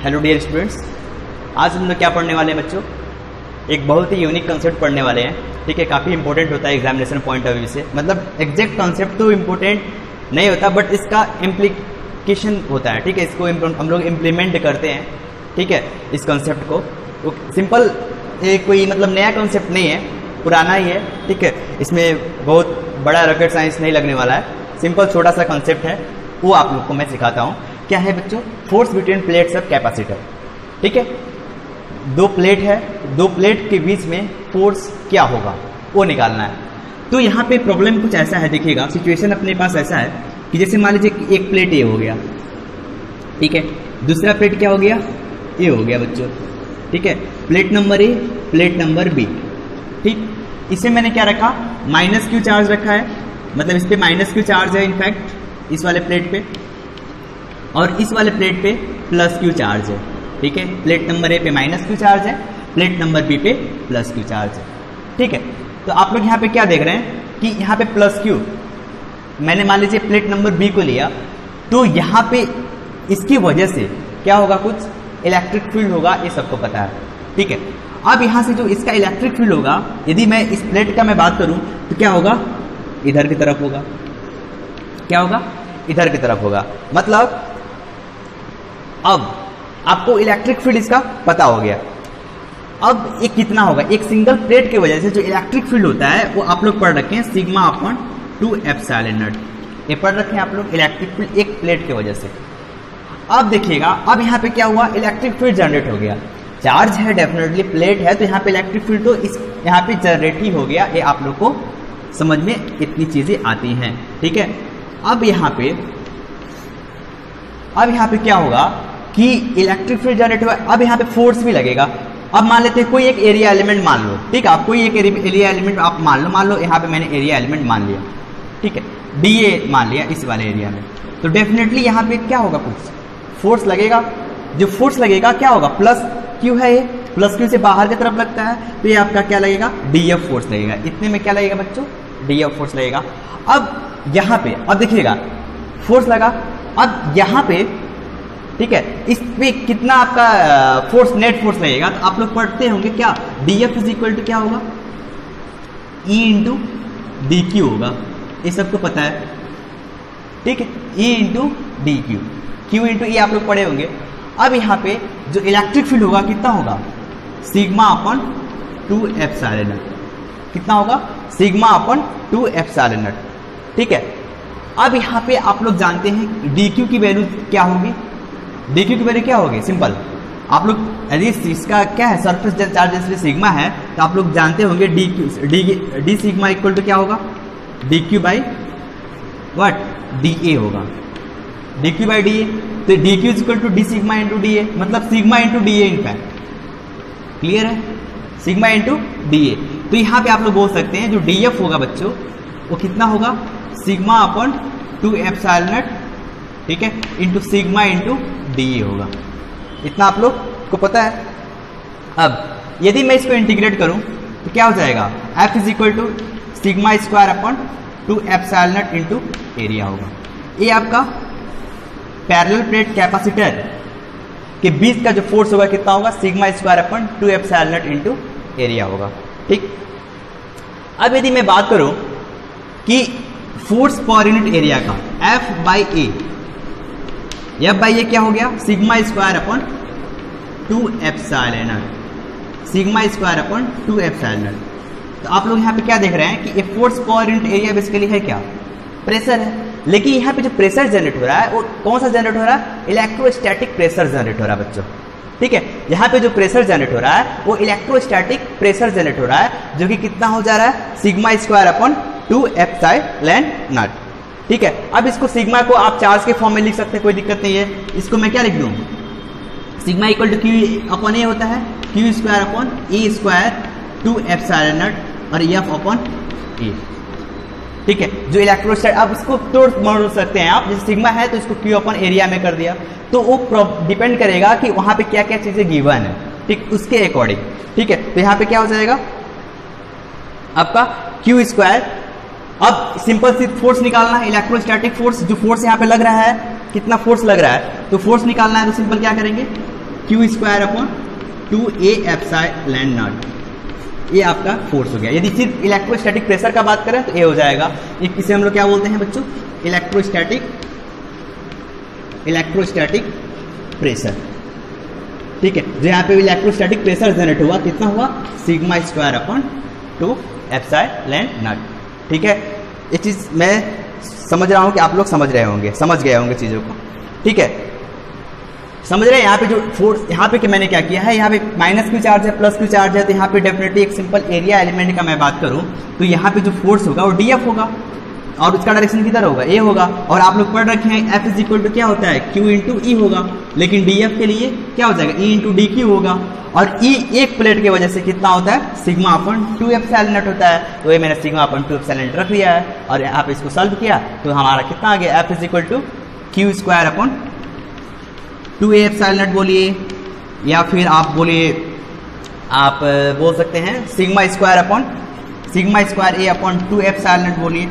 Hello dear students, आज हम लोग क्या पढ़ने वाले हैं बच्चों? एक बहुत ही यूनिक कंसेप्ट पढ़ने वाले हैं। ठीक है, काफ़ी इंपॉर्टेंट होता है एग्जामिनेशन पॉइंट ऑफ व्यू से। मतलब एग्जैक्ट कंसेप्ट तो इम्पोर्टेंट नहीं होता, बट इसका इम्प्लीकेशन होता है। ठीक है, इसको हम लोग इम्प्लीमेंट करते हैं। ठीक है, इस कंसेप्ट को तो सिंपल कोई मतलब नया कंसेप्ट नहीं है, पुराना ही है। ठीक है, इसमें बहुत बड़ा रॉकेट साइंस नहीं लगने वाला है, सिंपल छोटा सा कंसेप्ट है, वो आप लोग को मैं सिखाता हूँ। क्या है बच्चों? Force between plates of capacitor. ठीक है, दो प्लेट है, दो प्लेट के बीच में फोर्स क्या होगा वो निकालना है। तो यहाँ पे प्रॉब्लम कुछ ऐसा है, देखिएगा सिचुएशन अपने पास ऐसा है कि जैसे मान लीजिए एक प्लेट ए हो गया, ठीक है, दूसरा प्लेट क्या हो गया? ए हो गया बच्चों। ठीक है, plate number A, plate number B. ठीक, इसे मैंने क्या रखा? माइनस क्यू चार्ज रखा है, मतलब इस पे माइनस क्यू चार्ज है इनफैक्ट इस वाले प्लेट पे, और इस वाले प्लेट पे प्लस क्यू चार्ज है। ठीक है, प्लेट नंबर ए पे माइनस क्यू चार्ज है, प्लेट नंबर बी पे प्लस क्यू चार्ज है। ठीक है, तो आप लोग यहाँ पे क्या देख रहे हैं कि यहाँ पे प्लस क्यू, मैंने मान लीजिए प्लेट नंबर बी को लिया, तो यहाँ पे इसकी वजह से क्या होगा? कुछ इलेक्ट्रिक फील्ड होगा, ये सबको पता है। ठीक है, अब यहाँ से जो इसका इलेक्ट्रिक फील्ड होगा, यदि मैं इस प्लेट का मैं बात करूँ तो क्या होगा? इधर की तरफ होगा। क्या होगा? इधर की तरफ होगा। मतलब अब आपको इलेक्ट्रिक फील्ड इसका पता हो गया। अब ये कितना होगा? एक सिंगल प्लेट की वजह से जो इलेक्ट्रिक फील्ड होता है वो आप लोग पढ़ रखे हैं सिग्मा अपॉन 2 एप्सिलॉन नॉट। ये पढ़ रखे हैं आप लोग, इलेक्ट्रिक फील्ड एक प्लेट की वजह से। अब देखिएगा, अब यहाँ पे क्या हुआ? इलेक्ट्रिक फील्ड जनरेट हो गया। चार्ज है, डेफिनेटली प्लेट है, तो यहाँ पे इलेक्ट्रिक फील्ड तो इस यहाँ पे जनरेट ही हो गया। ये आप लोग को समझ में इतनी चीजें आती हैं। ठीक है, अब यहाँ पे क्या होगा कि इलेक्ट्रिक फील्ड जनरेट हुआ। अब यहाँ पे फोर्स भी लगेगा। अब मान लेते हैं कोई एक एरिया एलिमेंट मान लो। ठीक है, आप कोई एक एरिया एलिमेंट आप मान लो यहाँ पे मैंने एरिया एलिमेंट मान लिया। ठीक है, डीए मान लिया इस वाले एरिया में, तो डेफिनेटली यहाँ पे क्या होगा? कुछ फोर्स लगेगा। जो फोर्स लगेगा क्या होगा? प्लस क्यू है, ये प्लस क्यू से बाहर की तरफ लगता है, तो ये आपका क्या लगेगा? डीएफ फोर्स लगेगा। इतने में क्या लगेगा बच्चों? डीएफ फोर्स लगेगा। अब यहाँ पे अब देखिएगा फोर्स लगा। अब यहाँ पे ठीक है, इस पे कितना आपका फोर्स, नेट फोर्स लगेगा? तो आप लोग पढ़ते होंगे क्या? डीएफ इज इक्वल टू क्या होगा? ई इंटू डी क्यू होगा, ये सबको पता है। ठीक है, E into D Q, Q into E आप लोग पढ़े होंगे। अब यहाँ पे जो इलेक्ट्रिक फील्ड होगा कितना होगा? Sigma upon 2 epsilon not. कितना होगा? Sigma upon 2 epsilon not. ठीक है, अब यहाँ पे आप लोग जानते हैं डी क्यू की वैल्यू क्या होगी? डी क्यू की वैल्यू क्या होगी? सिंपल, आप लोग यदि इसका क्या है, सरफेस चार्ज डेंसिटी सिग्मा है, तो आप लोग जानते होंगे डी सिग्मा इक्वल टू क्या होगा? D Q by what? D A होगा। D Q by D A, तो D Q is equal to D sigma into D A, मतलब sigma into D A in fact. Clear है? Sigma into D A. तो यहाँ पे आप लोग बोल सकते हैं जो डी एफ होगा बच्चों वो कितना होगा? सिग्मा अपॉन 2 एप्सिलॉन नॉट, ठीक है, into sigma into D A होगा। इतना आप लोग को पता है। अब यदि मैं इसको इंटीग्रेट करूं तो क्या हो जाएगा? F is equal to sigma square upon 2 epsilon naught into area होगा। ये आपका पैरेलल प्लेट कैपेसिटर के बीच का जो फोर्स होगा कितना होगा? Sigma square upon 2 epsilon naught into area होगा। ठीक, अब यदि मैं बात करूं कि फोर्स पर यूनिट एरिया का F by A, F by A क्या हो गया? Sigma square upon 2 epsilon naught, sigma square upon 2 epsilon naught. तो आप लोग यहाँ पे क्या देख रहे हैं कि ये फोर्स पर यूनिट एरिया बेसिकली है क्या? प्रेशर है। लेकिन यहाँ पे जो प्रेशर जनरेट हो रहा है वो कौन सा जनरेट हो रहा है? इलेक्ट्रोस्टैटिक प्रेशर जनरेट हो रहा है बच्चों। ठीक है, यहाँ पे जो प्रेशर जनरेट हो रहा है वो इलेक्ट्रोस्टैटिक प्रेशर जनरेट हो रहा है, जो कि कितना हो जा रहा है? Sigma square upon 2 epsilon not. ठीक है, अब इसको सिग्मा को आप चार्ज के फॉर्म में लिख सकते हैं, कोई दिक्कत नहीं है। इसको मैं क्या लिख दूं? Sigma equal to Q upon A होता है, Q square upon A square 2 epsilon naught और एफ अपॉन ए। ठीक है, जो इलेक्ट्रोस्टैट, अब इसको तोड़ मोड़ सकते हैं आप, जैसे सिग्मा है तो इसको क्यू अपॉन एरिया में कर दिया, तो वो डिपेंड करेगा कि वहां पे क्या क्या चीजें गिवन है। ठीक, उसके अकॉर्डिंग। ठीक है, तो यहाँ पे क्या हो जाएगा आपका? क्यू स्क्वायर अब सिंपल सी फोर्स निकालना है, इलेक्ट्रोस्टैटिक फोर्स, जो फोर्स यहाँ पे लग रहा है, कितना फोर्स लग रहा है, तो फोर्स निकालना है तो सिंपल क्या करेंगे, Q square upon 2a epsilon not, ये आपका फोर्स हो गया। यदि सिर्फ इलेक्ट्रोस्टैटिक प्रेशर का बात करें तो ये हो जाएगा, इसे हम लोग क्या बोलते हैं बच्चों, इलेक्ट्रोस्टैटिक प्रेशर। ठीक है, जो यहाँ पे इलेक्ट्रोस्टैटिक प्रेशर जनरेट हुआ कितना हुआ, sigma square upon 2 epsilon not. ठीक है, ये चीज़ मैं समझ रहा हूँ कि आप लोग समझ गए होंगे चीज़ों को। ठीक है, समझ रहे हैं। यहाँ पे जो फोर्स, यहाँ पे कि मैंने क्या किया है, यहाँ पे माइनस क्यू चार्ज है, प्लस क्यू चार्ज है, तो यहाँ पे डेफिनेटली एक सिंपल एरिया एलिमेंट का मैं बात करूँ तो यहाँ पे जो फोर्स होगा वो डी एफ होगा, और उसका डायरेक्शन किधर होगा, ए होगा। और आप लोग पढ़ रखे हैं एफ इज इक्वल टू क्या होता है, क्यू इंटू ई होगा, लेकिन डी एफ के लिए क्या हो जाएगा, ई इंटू डी क्यू होगा। और ई एक प्लेट की वजह से कितना होता है, सिग्मा अपॉन 2 एप्सिलॉन नॉट होता है, तो ये मैंने सिग्मा अपॉन 2 एप्सिलॉन नॉट रख लिया है। और यहाँ पे इसको सॉल्व किया तो हमारा कितना आ गया, F is equal to Q square upon 2a epsilon naught बोलिए, या फिर आप बोलिए, आप बोल सकते हैं sigma square A upon 2 epsilon naught बोलिए,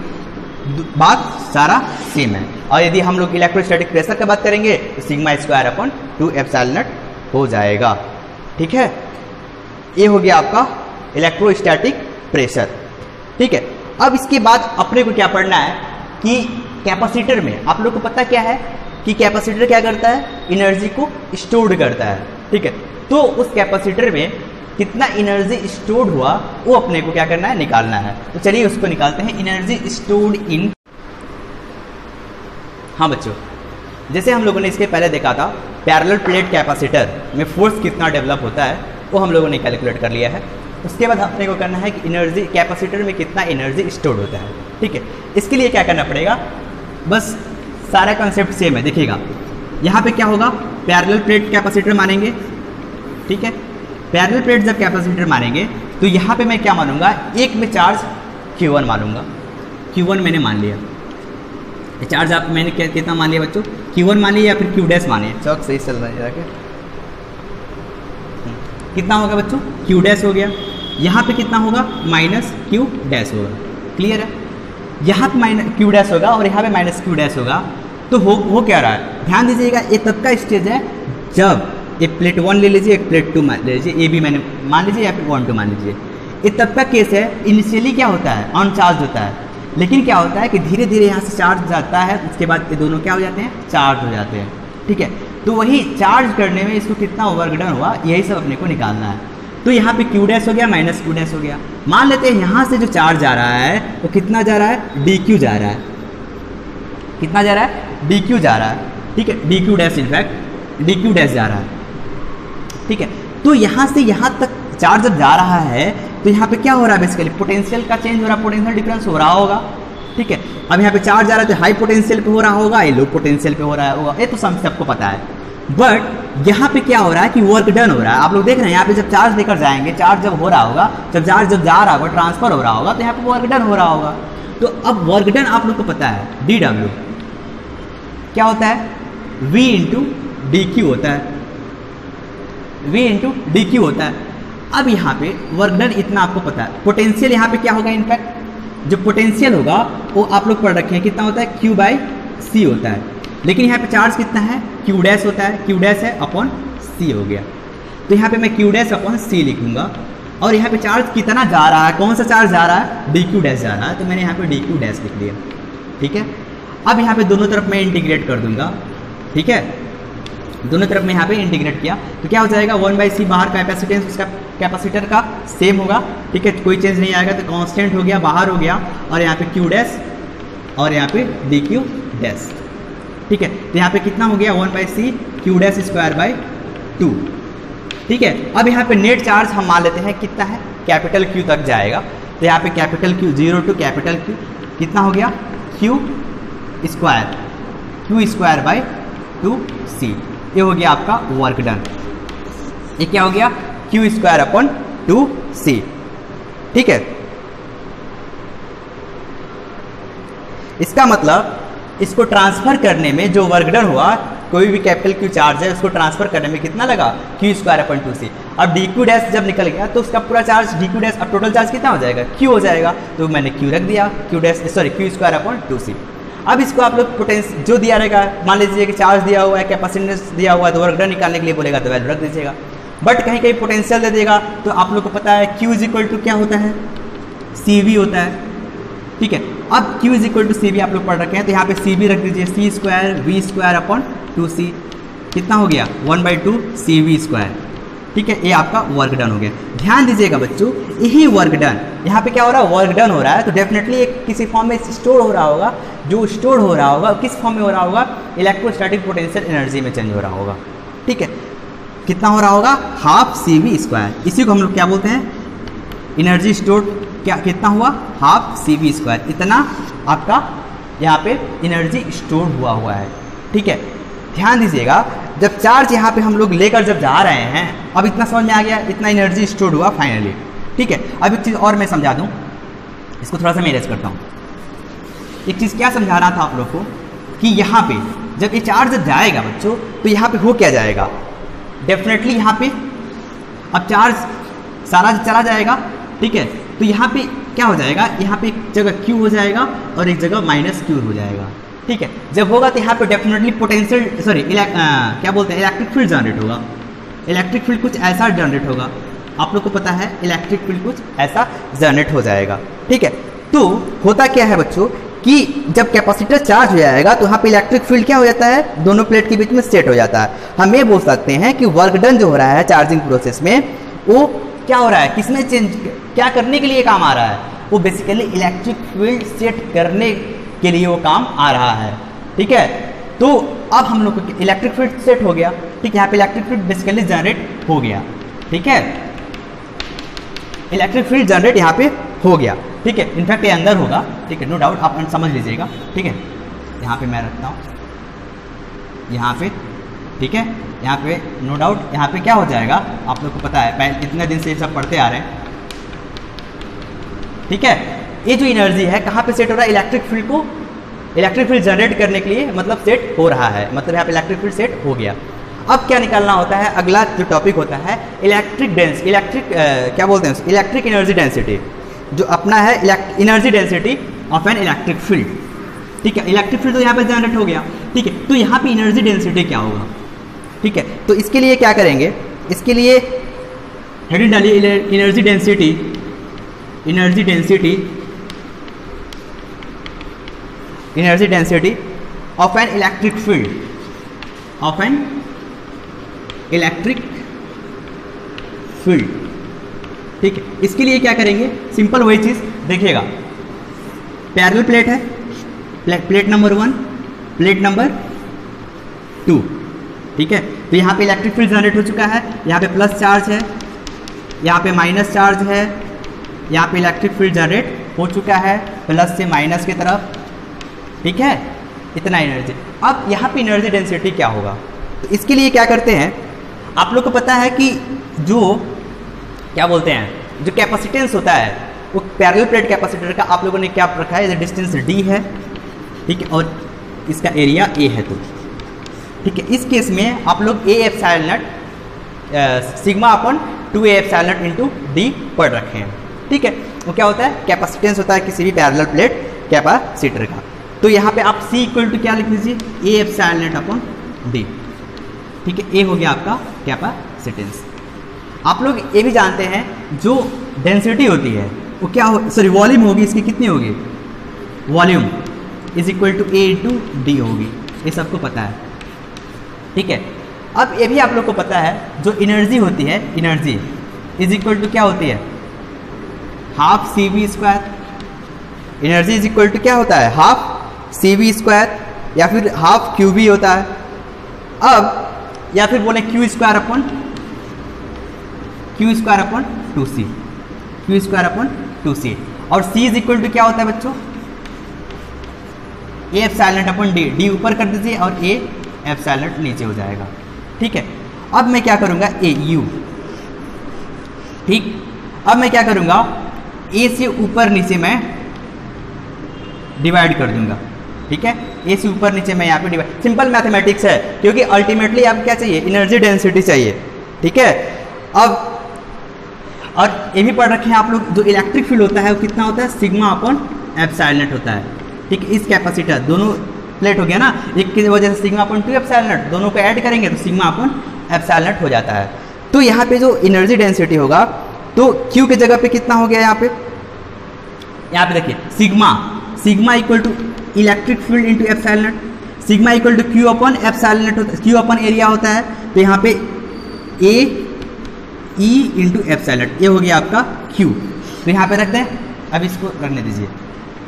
बात सारा सेम है। और यदि हम लोग इलेक्ट्रोस्टैटिक प्रेशर की बात करेंगे तो sigma square upon 2 epsilon not हो जाएगा। ठीक है, ये हो गया आपका इलेक्ट्रोस्टैटिक प्रेशर। ठीक है, अब इसके बाद अपने को क्या पढ़ना है कि कैपेसिटर में आप लोग को पता क्या है कि कैपेसिटर क्या करता है, एनर्जी को स्टोर करता है। ठीक है, तो उस कैपेसिटर में कितना एनर्जी स्टोर्ड हुआ वो अपने को क्या करना है, निकालना है। तो चलिए उसको निकालते हैं, एनर्जी स्टोर्ड इन। हाँ बच्चों, जैसे हम लोगों ने इसके पहले देखा था पैरेलल प्लेट कैपेसिटर में फोर्स कितना डेवलप होता है वो हम लोगों ने कैलकुलेट कर लिया है। उसके बाद अपने को करना है कि एनर्जी कैपेसिटर में कितना एनर्जी स्टोर्ड होता है। ठीक है, इसके लिए क्या करना पड़ेगा, बस सारा कॉन्सेप्ट सेम है। देखिएगा यहाँ पे क्या होगा, पैरेलल प्लेट कैपेसिटर मानेंगे। ठीक है, पैरेलल प्लेट जब कैपेसिटर मानेंगे तो यहाँ पे मैं क्या मानूंगा, एक में चार्ज Q1 मानूंगा। Q1 मैंने मान लिया, चार्ज आप मैंने कितना मान लिया बच्चों, Q1 मान लिया या फिर Q डैश मानिए, चौक सही चल रहा है जाके, कितना होगा बच्चों, Q डैश हो गया। यहाँ पे कितना होगा, माइनस Q डैश होगा। क्लियर है, यहाँ पे माइनस Q डैश होगा और यहाँ पे माइनस Q डैश होगा। तो हो क्या रहा है, ध्यान दीजिएगा, ये तब का स्टेज है जब एक प्लेट 1 ले लीजिए, एक प्लेट 2 ले लीजिए, ये भी मैंने मान लीजिए या फिर 1 2 मान लीजिए। ये तब का केस है, इनिशियली क्या होता है, अनचार्ज होता है, लेकिन क्या होता है कि धीरे धीरे यहाँ से चार्ज जाता है, उसके बाद ये दोनों क्या हो जाते हैं, चार्ज हो जाते हैं। ठीक है, तो वही चार्ज करने में इसको कितना वर्क डन हुआ, यही सब अपने को निकालना है। तो यहाँ पे Q डैश हो गया, माइनस Q डैश हो गया। मान लेते हैं यहाँ से जो चार्ज जा रहा है वो कितना जा रहा है, DQ जा रहा है, कितना जा रहा है, DQ जा रहा है। ठीक है, DQ dash, in fact DQ dash जा रहा है। ठीक है, तो यहाँ से यहाँ तक चार्ज जब जा रहा है तो यहाँ पे क्या हो रहा है, बेसिकली पोटेंशियल का चेंज हो रहा है, पोटेंशियल डिफरेंस हो रहा होगा। ठीक है, अब यहाँ पे चार्ज जा रहा है तो हाई पोटेंशियल पे हो रहा होगा, ये लो पोटेंशियल पे हो रहा होगा, ये तो सबको पता है। बट यहाँ पे क्या हो रहा है कि वर्क डन हो रहा है। आप लोग देख रहे हैं यहाँ पे जब चार्ज लेकर जाएंगे, चार्ज जब हो रहा होगा, जब चार्ज जब जा रहा होगा, ट्रांसफर हो रहा होगा, तो यहाँ पे वर्क डन हो रहा होगा। तो अब वर्क डन आप लोग को पता है, DW क्या होता है, V इंटू DQ होता है, V इंटू DQ होता है। अब यहाँ पे वर्क डन इतना आपको पता है। पोटेंशियल यहाँ पे क्या होगा, इनफैक्ट जो पोटेंशियल होगा वो आप लोग पढ़ रखे हैं, कितना होता है, Q/C होता है। लेकिन यहाँ पे चार्ज कितना है, Q डैश होता है, Q डैश है अपॉन C हो गया। तो यहाँ पे मैं Q डैश अपॉन C लिखूंगा। और यहाँ पे चार्ज कितना जा रहा है, कौन सा चार्ज जा रहा है, DQ डैश जा रहा है, तो मैंने यहाँ पे DQ डैश लिख दिया। ठीक है, अब यहाँ पे दोनों तरफ मैं इंटीग्रेट कर दूंगा। ठीक है, दोनों तरफ में यहाँ पे इंटीग्रेट किया तो क्या हो जाएगा, 1/C बाहर कैपेसिटेंस उसका कैपेसिटर का सेम होगा। ठीक है, कोई चेंज नहीं आएगा, तो कांस्टेंट हो गया, बाहर हो गया। और यहाँ पे Q डैश और यहाँ पे DQ डैश। ठीक है, तो यहाँ पे कितना हो गया, 1/C Q dash square by 2। ठीक है, अब यहाँ पे नेट चार्ज हम मान लेते हैं कितना है, कैपिटल Q तक जाएगा। तो यहाँ पे capital Q 0 to capital Q कितना हो गया, Q स्क्वायर बाई 2C। ये हो गया आपका वर्क डन। ये क्या हो गया, Q स्क्वायर अपॉन 2C। ठीक है, इसका मतलब इसको ट्रांसफर करने में जो वर्क डन हुआ, कोई भी कैपिटल Q चार्ज है उसको ट्रांसफर करने में कितना लगा, Q स्क्वायर अपॉन 2C। अब DQ डैश जब निकल गया तो उसका पूरा चार्ज DQ डैश, अब टोटल चार्ज कितना हो जाएगा, Q हो जाएगा। तो मैंने Q रख दिया, Q dash sorry Q square upon 2C। अब इसको आप लोग पोटेंशियल जो दिया रहेगा, मान लीजिए कि चार्ज दिया हुआ है, कैपेसिटेंस दिया हुआ है, तो वर्क डन निकालने के लिए बोलेगा तो वैल्यू रख दीजिएगा। बट कहीं कहीं पोटेंशियल दे देगा तो आप लोग को पता है Q इज इक्वल टू क्या होता है, CV होता है। ठीक है, अब Q is equal to CV आप लोग पढ़ रखे हैं, तो यहाँ पे CV रख दीजिए, C square V square upon 2C, कितना हो गया 1/2 CV स्क्वायर। ठीक है, ये आपका वर्क डन हो गया। ध्यान दीजिएगा बच्चों, यही वर्क डन यहाँ पे क्या हो रहा है, वर्क डन हो रहा है, तो डेफिनेटली एक किसी फॉर्म में स्टोर हो रहा होगा। जो स्टोर हो रहा होगा किस फॉर्म में हो रहा होगा, इलेक्ट्रोस्टैटिक पोटेंशियल एनर्जी में चेंज हो रहा होगा। ठीक है, कितना हो रहा होगा, हाफ CV स्क्वायर। इसी को हम लोग क्या बोलते हैं, एनर्जी स्टोर, क्या कितना हुआ, हाफ CV स्क्वायर। इतना आपका यहाँ पे एनर्जी स्टोर हुआ है। ठीक है, ध्यान दीजिएगा, जब चार्ज यहाँ पे हम लोग लेकर जब जा रहे हैं, अब इतना समझ में आ गया, इतना एनर्जी स्टोर हुआ फाइनली। ठीक है, अब एक चीज़ और मैं समझा दूँ, इसको थोड़ा सा मैं इरेज करता हूँ। एक चीज़ क्या समझा रहा था आप लोग को कि यहाँ पे जब ये चार्ज जब जाएगा बच्चों, तो यहाँ पे हो क्या जाएगा, डेफिनेटली यहाँ पे अब चार्ज सारा चला जाएगा। ठीक है, तो यहाँ पे क्या हो जाएगा, यहाँ पे एक जगह Q हो जाएगा और एक जगह -Q हो जाएगा। ठीक है, जब होगा तो यहाँ पे डेफिनेटली पोटेंशियल क्या बोलते हैं, इलेक्ट्रिक फील्ड जनरेट होगा। इलेक्ट्रिक फील्ड कुछ ऐसा जनरेट होगा, आप लोग को पता है इलेक्ट्रिक फील्ड कुछ ऐसा जनरेट हो जाएगा। ठीक है, तो होता क्या है बच्चों कि जब कैपेसिटर चार्ज हो जाएगा तो यहाँ पे इलेक्ट्रिक फील्ड क्या हो जाता है, दोनों प्लेट के बीच में सेट हो जाता है। हम ये बोल सकते हैं कि वर्क डन जो हो रहा है चार्जिंग प्रोसेस में, वो क्या हो रहा है, किसमें चेंज, क्या करने के लिए काम आ रहा है, वो बेसिकली इलेक्ट्रिक फील्ड सेट करने के लिए वो काम आ रहा है। ठीक है, तो अब हम लोग को इलेक्ट्रिक फील्ड सेट हो गया। ठीक है, यहाँ पे इलेक्ट्रिक फील्ड बेसिकली जनरेट हो गया। ठीक है, इलेक्ट्रिक फील्ड जनरेट यहाँ पे हो गया। ठीक है, इनफैक्ट ये अंदर होगा। ठीक है, नो डाउट, आप समझ लीजिएगा। ठीक है, यहाँ पे मैं रखता हूँ, यहाँ पे। ठीक है, यहाँ पे नो डाउट यहाँ पे क्या हो जाएगा, आप लोग को पता है, पहले इतने दिन से ये सब पढ़ते आ रहे हैं। ठीक है, ये जो एनर्जी है कहाँ पे सेट हो रहा है, इलेक्ट्रिक फील्ड को, इलेक्ट्रिक फील्ड जनरेट करने के लिए मतलब सेट हो रहा है, मतलब यहाँ पे इलेक्ट्रिक फील्ड सेट हो गया। अब क्या निकालना होता है, अगला जो टॉपिक होता है क्या बोलते हैं, इलेक्ट्रिक एनर्जी डेंसिटी, जो अपना है energy density of an electric field. ठीक है, इलेक्ट्रिक फील्ड तो यहाँ पे जनरेट हो गया। ठीक है, तो यहाँ पे एनर्जी डेंसिटी क्या होगा। ठीक है, तो इसके लिए क्या करेंगे, इसके लिए हेडिंग डालिए energy density, energy density of an electric field, of an electric field. ठीक है, इसके लिए क्या करेंगे, सिंपल वही चीज़ देखिएगा, पैरेलल प्लेट है, प्लेट नंबर 1, प्लेट नंबर 2। ठीक है, तो यहाँ पे इलेक्ट्रिक फील्ड जनरेट हो चुका है, यहाँ पे प्लस चार्ज है, यहाँ पे माइनस चार्ज है, यहाँ पे इलेक्ट्रिक फील्ड जनरेट हो चुका है प्लस से माइनस की तरफ। ठीक है, इतना एनर्जी। अब यहाँ पे एनर्जी डेंसिटी क्या होगा, तो इसके लिए क्या करते हैं, आप लोग को पता है कि जो क्या बोलते हैं, जो कैपेसिटेंस होता है वो पैरेलल प्लेट कैपेसिटर का आप लोगों ने क्या रखा है, डिस्टेंस D है। ठीक है, और इसका एरिया A है। तो ठीक है, इस केस में आप लोग A epsilon naught sigma upon 2A epsilon naught into D पढ़ रखे हैं। ठीक है, वो क्या होता है, कैपेसिटेंस होता है किसी भी पैरेलल प्लेट कैपेसिटर का। तो यहाँ पे आप C इक्वल टू क्या लिख लीजिए, A epsilon not upon D। ठीक है, A हो गया आपका कैपेसिटेंस। आप लोग ये भी जानते हैं जो डेंसिटी होती है वो क्या हो, सॉरी वॉल्यूम होगी, इसकी कितनी होगी, volume is equal to A into D होगी, ये सबको पता है। ठीक है, अब ये भी आप लोग को पता है जो एनर्जी होती है, एनर्जी इज इक्वल टू क्या होती है, half CV square. Energy is equal to क्या होता है, हाफ CV स्क्वायर या फिर हाफ QV होता है। अब या फिर बोले Q square upon 2C, Q square upon 2C। और C इज इक्वल टू क्या होता है बच्चों, A epsilon not upon D ऊपर कर दीजिए और A एप्सिलॉन नॉट नीचे हो जाएगा। ठीक है, अब मैं क्या करूँगा, AU। ठीक, अब मैं क्या करूँगा, A से ऊपर नीचे मैं डिवाइड कर दूंगा। ठीक है, A से ऊपर नीचे मैं यहाँ पे डिवाइड, सिंपल मैथमेटिक्स है, क्योंकि अल्टीमेटली आपको क्या चाहिए, एनर्जी डेंसिटी चाहिए। ठीक है, अब और ये भी पढ़ रखे हैं आप लोग, जो इलेक्ट्रिक फील्ड होता है वो कितना होता है, सिग्मा अपॉन एप्सिलॉन नॉट होता है। ठीक है, इस कैपेसिटर दोनों प्लेट हो गया ना, एक की वजह से सिग्मा अपॉन 2 एप्सिलॉन नॉट, दोनों को ऐड करेंगे तो सिग्मा अपॉन एप्सिलॉन नॉट हो जाता है। तो यहाँ पे जो एनर्जी डेंसिटी होगा तो Q की जगह पे कितना हो गया यहाँ पे देखिए sigma equal to electric field into epsilon naught, sigma equal to Q upon epsilon naught होता है, Q अपॉन एरिया होता है, तो यहाँ पे A E into epsilon not, ये हो गया आपका Q। तो यहाँ पे रखते हैं, अब इसको रखने दीजिए,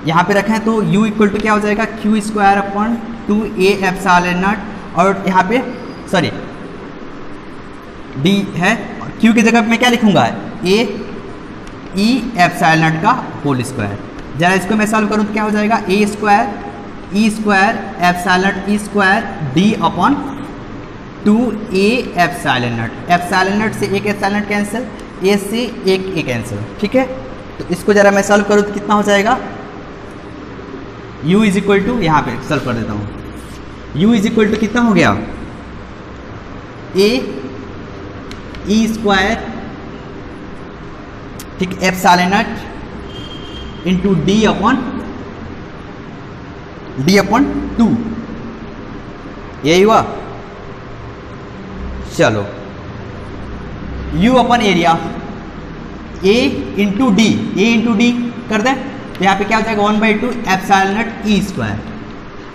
यहाँ पे रखें तो U इक्वल टू क्या हो जाएगा Q square upon 2A epsilon naught, और यहाँ पे सॉरी D है, Q की जगह पे मैं क्या लिखूंगा A E एप्सिलॉन नॉट का होल स्क्वायर। जरा इसको मैं सॉल्व करूँ तो क्या हो जाएगा A square E square epsilon naught E square D upon 2A epsilon not, epsilon not से एक एप्सिलॉन नॉट कैंसिल, A से एक A कैंसिल, ठीक है। तो इसको जरा मैं सॉल्व करूँ तो कितना हो जाएगा U इज इक्वल टू, यहाँ पे सॉल्व कर देता हूँ, U इज इक्वल टू कितना हो गया A E स्क्वायर, ठीक, epsilon naught into D upon 2, यही हुआ। चलो U upon area A into D, A into D कर दें तो यहाँ पे क्या हो जाएगा 1/2 एप्सिलॉन नॉट E स्क्वायर।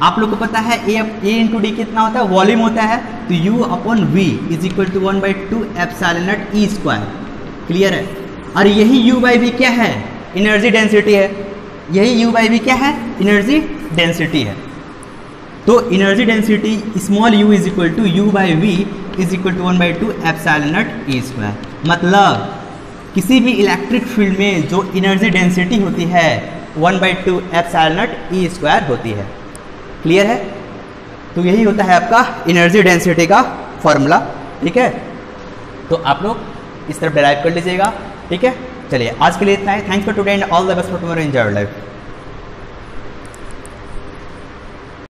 आप लोग को पता है A इंटू डी कितना होता है, वॉल्यूम होता है, तो U upon V is equal to 1/2 epsilon naught E square. Clear है। और यही U बाई V क्या है, एनर्जी डेंसिटी है, यही U बाई V क्या है, एनर्जी डेंसिटी है। तो energy density small u is equal to U by V is equal to 1/2 epsilon naught E square. मतलब किसी भी इलेक्ट्रिक फील्ड में जो एनर्जी डेंसिटी होती है 1/2 एप्सिलॉन नॉट E स्क्वायर होती है। क्लियर है। तो यही होता है आपका एनर्जी डेंसिटी का फॉर्मूला, ठीक है। तो आप लोग इस तरफ डिराइव कर लीजिएगा, ठीक है। चलिए आज के लिए इतना है। Thanks for today and all the best for tomorrow, enjoy your life.